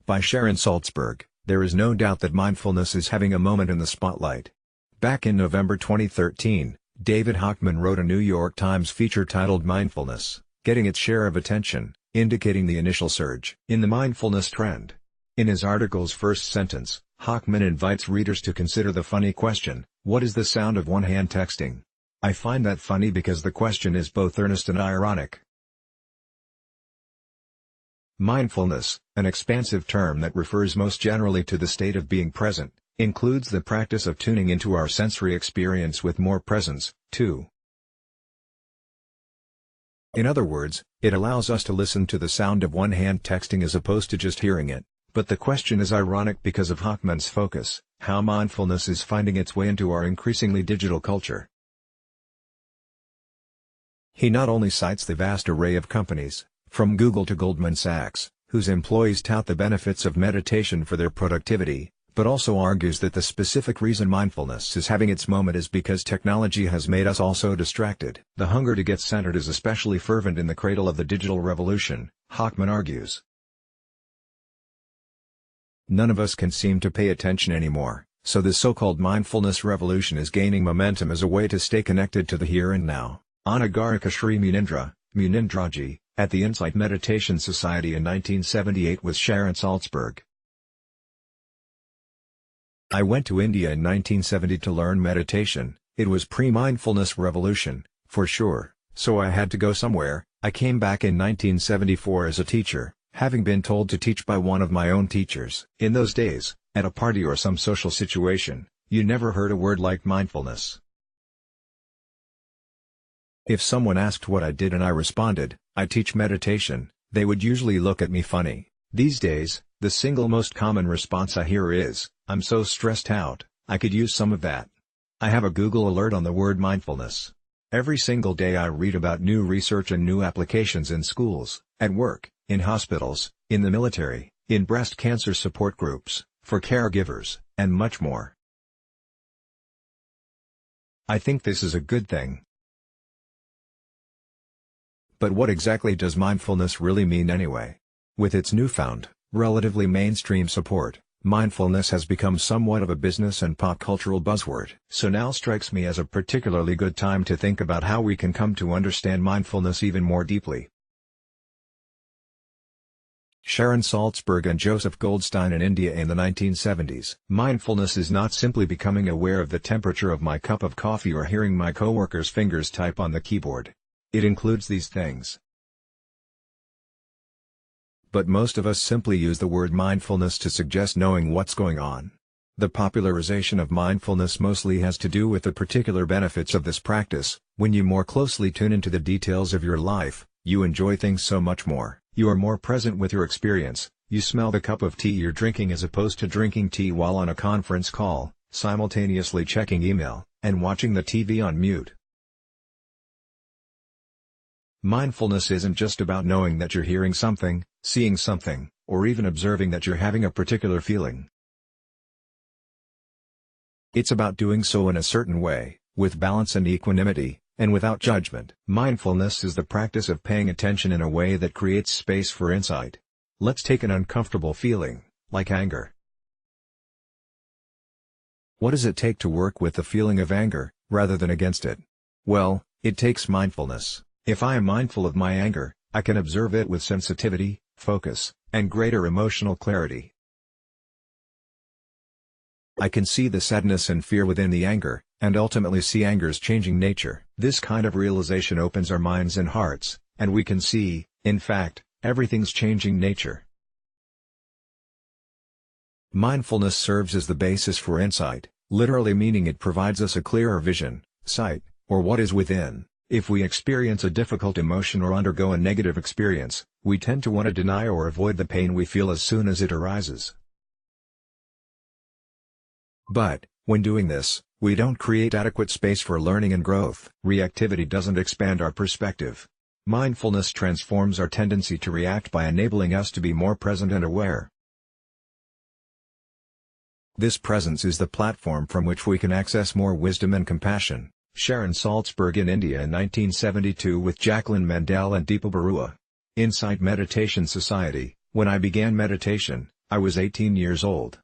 by Sharon Salzberg. There is no doubt that mindfulness is having a moment in the spotlight. Back in November 2013, David Hochman wrote a New York Times feature titled Mindfulness, getting its share of attention, indicating the initial surge in the mindfulness trend. In his article's first sentence, Hochman invites readers to consider the funny question, what is the sound of one hand texting? I find that funny because the question is both earnest and ironic. Mindfulness, an expansive term that refers most generally to the state of being present, includes the practice of tuning into our sensory experience with more presence, too. In other words, it allows us to listen to the sound of one hand texting as opposed to just hearing it. But the question is ironic because of Hochman's focus, how mindfulness is finding its way into our increasingly digital culture. He not only cites the vast array of companies, from Google to Goldman Sachs, whose employees tout the benefits of meditation for their productivity, but also argues that the specific reason mindfulness is having its moment is because technology has made us all so distracted. The hunger to get centered is especially fervent in the cradle of the digital revolution, Hochman argues. None of us can seem to pay attention anymore, so the so-called mindfulness revolution is gaining momentum as a way to stay connected to the here and now. Anagarika Sri Munindraji, at the Insight Meditation Society in 1978 with Sharon Salzberg. I went to India in 1970 to learn meditation. It was pre-mindfulness revolution, for sure, so I had to go somewhere. I came back in 1974 as a teacher, having been told to teach by one of my own teachers. In those days, at a party or some social situation, you never heard a word like mindfulness. If someone asked what I did and I responded, I teach meditation, they would usually look at me funny. These days, the single most common response I hear is, I'm so stressed out, I could use some of that. I have a Google alert on the word mindfulness. Every single day I read about new research and new applications in schools, at work, in hospitals, in the military, in breast cancer support groups, for caregivers, and much more. I think this is a good thing. But what exactly does mindfulness really mean anyway? With its newfound, relatively mainstream support, mindfulness has become somewhat of a business and pop cultural buzzword. So now strikes me as a particularly good time to think about how we can come to understand mindfulness even more deeply. Sharon Salzberg and Joseph Goldstein in India in the 1970s. Mindfulness is not simply becoming aware of the temperature of my cup of coffee or hearing my coworker's fingers type on the keyboard. It includes these things. But most of us simply use the word mindfulness to suggest knowing what's going on. The popularization of mindfulness mostly has to do with the particular benefits of this practice. When you more closely tune into the details of your life, you enjoy things so much more. You are more present with your experience, you smell the cup of tea you're drinking as opposed to drinking tea while on a conference call, simultaneously checking email, and watching the TV on mute. Mindfulness isn't just about knowing that you're hearing something, seeing something, or even observing that you're having a particular feeling. It's about doing so in a certain way, with balance and equanimity, and without judgment. Mindfulness is the practice of paying attention in a way that creates space for insight. Let's take an uncomfortable feeling, like anger. What does it take to work with the feeling of anger, rather than against it? Well, it takes mindfulness. If I am mindful of my anger, I can observe it with sensitivity, focus, and greater emotional clarity. I can see the sadness and fear within the anger, and ultimately see anger's changing nature. This kind of realization opens our minds and hearts, and we can see, in fact, everything's changing nature. Mindfulness serves as the basis for insight, literally meaning it provides us a clearer vision, sight, or what is within. If we experience a difficult emotion or undergo a negative experience, we tend to want to deny or avoid the pain we feel as soon as it arises. But, when doing this, we don't create adequate space for learning and growth. Reactivity doesn't expand our perspective. Mindfulness transforms our tendency to react by enabling us to be more present and aware. This presence is the platform from which we can access more wisdom and compassion. Sharon Salzberg in India in 1972 with Jacqueline Mandel and Deepa Barua. Insight Meditation Society. When I began meditation, I was 18 years old.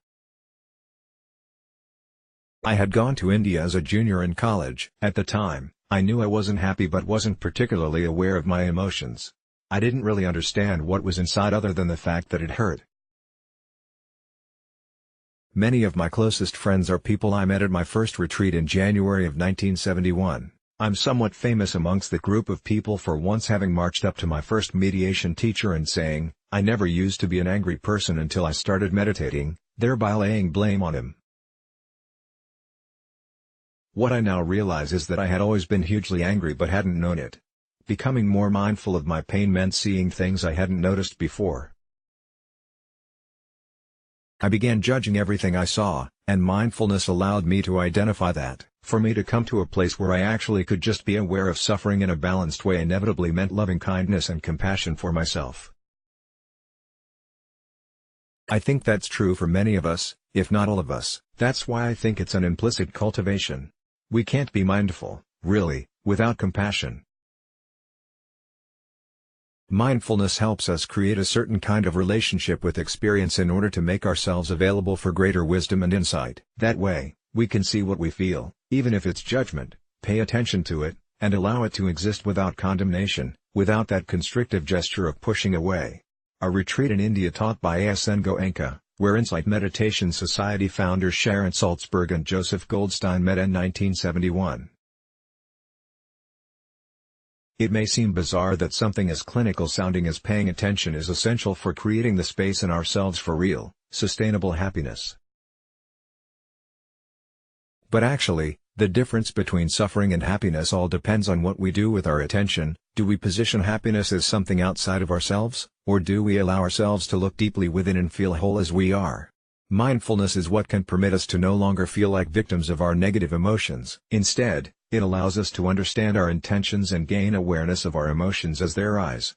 I had gone to India as a junior in college. At the time, I knew I wasn't happy but wasn't particularly aware of my emotions. I didn't really understand what was inside other than the fact that it hurt. Many of my closest friends are people I met at my first retreat in January of 1971. I'm somewhat famous amongst the group of people for once having marched up to my first mediation teacher and saying, "I never used to be an angry person until I started meditating," thereby laying blame on him. What I now realize is that I had always been hugely angry but hadn't known it. Becoming more mindful of my pain meant seeing things I hadn't noticed before. I began judging everything I saw, and mindfulness allowed me to identify that. For me to come to a place where I actually could just be aware of suffering in a balanced way inevitably meant loving kindness and compassion for myself. I think that's true for many of us, if not all of us. That's why I think it's an implicit cultivation. We can't be mindful, really, without compassion. Mindfulness helps us create a certain kind of relationship with experience in order to make ourselves available for greater wisdom and insight. That way, we can see what we feel, even if it's judgment, pay attention to it, and allow it to exist without condemnation, without that constrictive gesture of pushing away. A retreat in India taught by A.S.N. Goenka, where Insight Meditation Society founders Sharon Salzberg and Joseph Goldstein met in 1971. It may seem bizarre that something as clinical sounding as paying attention is essential for creating the space in ourselves for real, sustainable happiness. But actually, the difference between suffering and happiness all depends on what we do with our attention. Do we position happiness as something outside of ourselves, or do we allow ourselves to look deeply within and feel whole as we are? Mindfulness is what can permit us to no longer feel like victims of our negative emotions. Instead, it allows us to understand our intentions and gain awareness of our emotions as they arise.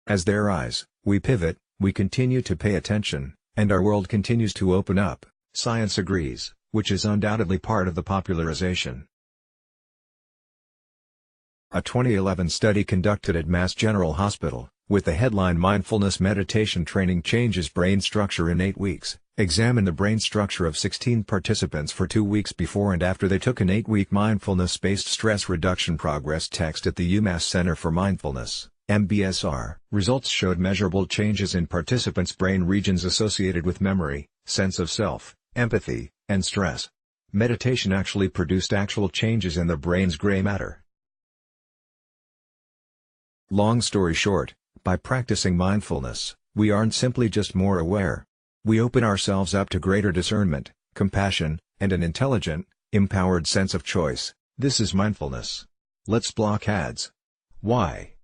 As they arise, we pivot, we continue to pay attention, and our world continues to open up. Science agrees, which is undoubtedly part of the popularization. A 2011 study conducted at Mass General Hospital, with the headline "Mindfulness Meditation Training Changes Brain Structure in 8 Weeks," examined the brain structure of 16 participants for 2 weeks before and after they took an 8-week mindfulness-based stress reduction progress test at the UMass Center for Mindfulness, MBSR. Results showed measurable changes in participants' brain regions associated with memory, sense of self, empathy, and stress. Meditation actually produced actual changes in the brain's gray matter. Long story short, by practicing mindfulness, we aren't simply just more aware. We open ourselves up to greater discernment, compassion, and an intelligent, empowered sense of choice. This is mindfulness. Let's block ads. Why?